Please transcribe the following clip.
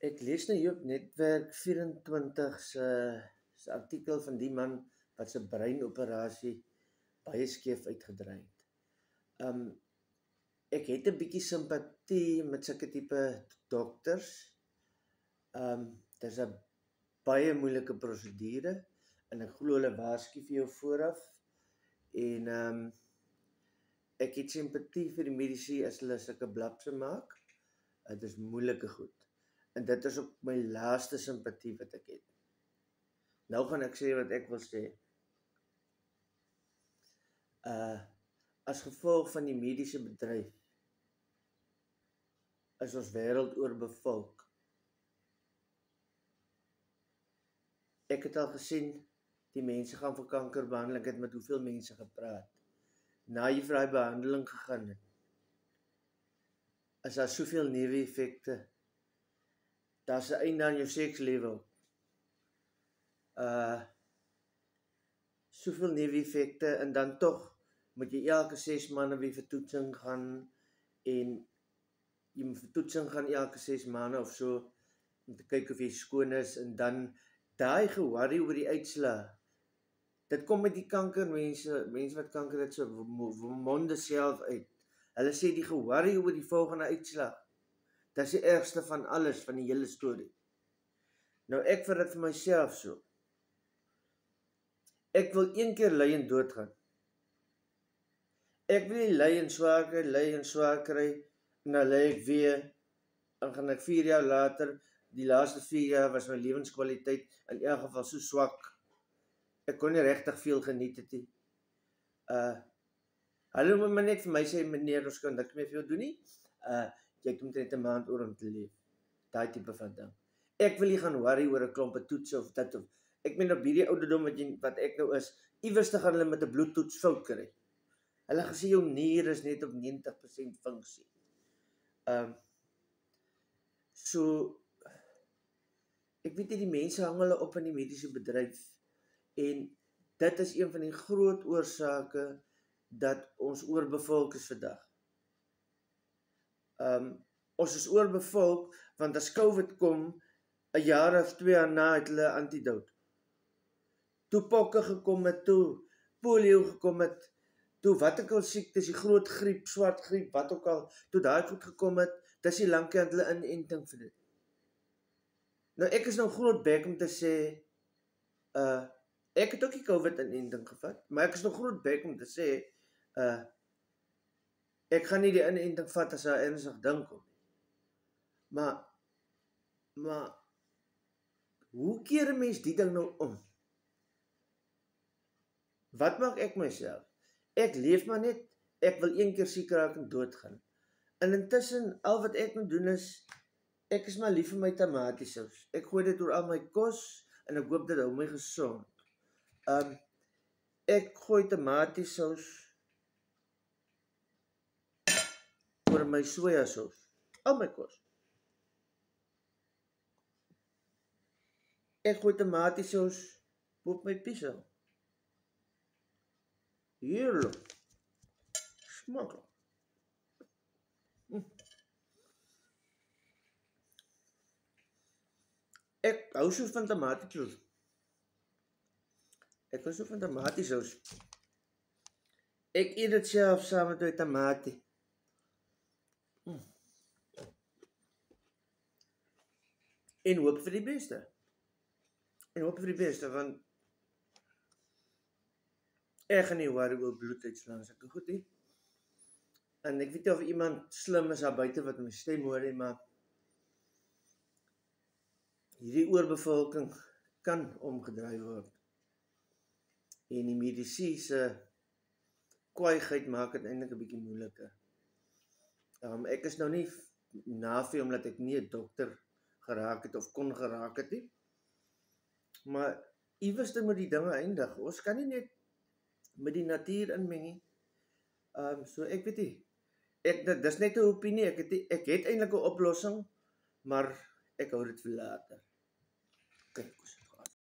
Ek lees nou hier op Netwerk 24 se artikel van die man wat sy breinoperasie baie skeef uitgedraai het. Ek het 'n bietjie simpatie met sulke tipe dokters. Dis 'n baie moeilike prosedure en ek glo hulle waarsku vir jou vooraf. En ek het simpatie vir die mediese as hulle sulke blapse maak. Dit is moeilike goed. En dit is ook my laaste simpatie wat ek het. Nou gaan ek sê wat ek wil sê. As gevolg van die mediese bedryf is ons wêreld oorbevolk. Ek het al gesien, die mense gaan vir kankerbehandeling, ek het met hoeveel mense gepraat. Na jy vir die behandeling gegaan het, is daar soveel neeweffekte. Daar's 'n einde aan jou sekslewe. Soveel neeweffekte en dan tog moet jy elke 6 maande weer vir toetsing gaan en jy moet vir toetsing gaan elke 6 maande of so om te kyk of jy skoon is en dan daai ge-worry oor die uitslae. Dit kom met die kanker mense wat kanker het so monde self uit. Hulle sê die ge-worry oor die volgende uitslag. Dit is die ergste van alles, van die hele storie. Nou ek vir dit vir myself so. Ek wil een keer ly en doodgaan. Ek wil nie ly en swaar kry, en dan ly ek weer, en gaan ek 4 jaar later, die laaste 4 jaar was my lewenskwaliteit in elk geval so swak. Ek kon nie regtig veel geniet het nie. Hulle moet maar net vir my sê, meneer, ons kan niks meer vir jou doen nie. Jy het net 'n maand oor om te leef. Daai tipe van ding. Ek wil nie gaan worry oor 'n klompe toets of dit of ek meen op hierdie ouderdom wat ek nou is, iewers te gaan hulle met 'n bloedtoets fout kry. Hulle gesê jou nier is net op 90% funksie. So ek weet nie, die mense hang hulle op in die mediese bedryf en dit is een van die groot oorsake dat ons oorbevolk is vandag. Ons is oorbevolk, want as COVID kom, 'n jaar of 2 jaar na het hulle antidote. Toe pokke gekom het, toe polio gekom het, toe wat ook al siektes, die groot griep, swart griep, wat ook al, toe daai goed gekom het, dis die lankie aan hulle inenting vir dit. Nou ek is nou groot bek om te sê, ek het ook die COVID inenting gevat, maar ek is nog groot bek om te sê, ek gaan nie die inenting vat as daar ernstig ding kom. Maar, hoe keer 'n mens die ding nou om? Wat maak ek myself? Ek leef maar net, ek wil een keer siek raak en doodgaan. En intussen, al wat ek moet doen is, ek is maar lief vir my tamatiesous. Ek gooi dit oor al my kos, en ek hoop dit hou my gesond. Ek gooi tamatiesous oor my sojasous, al my kos. Ek gooi tamatiesous op my pizza. Heerlik. Smaklik. Ek hou so van tamatiesous. Ek hou so van tamatiesous. Ek eet dit self saam met my tamatie. En hoop vir die beste. Want ek gaan nie worry oor bloeduitslaan, sulke goed nie. En ek weet nie of iemand slim is daar buite wat my stem hoor nie, maar hierdie oorbevolking kan omgedraai word. En die mediese kwaaiheid maak dit eintlik 'n bietjie moeiliker. Ek is nou nie navee omdat ek nie 'n dokter geraak het of kon geraak het nie. Maar iewers moet die dinge eindig. Ons kan nie net met die natuur inmeng nie. So ek weet nie. Dis net 'n opinie. Ek het eintlik 'n oplossing, maar ek hou dit vir later. Kyk.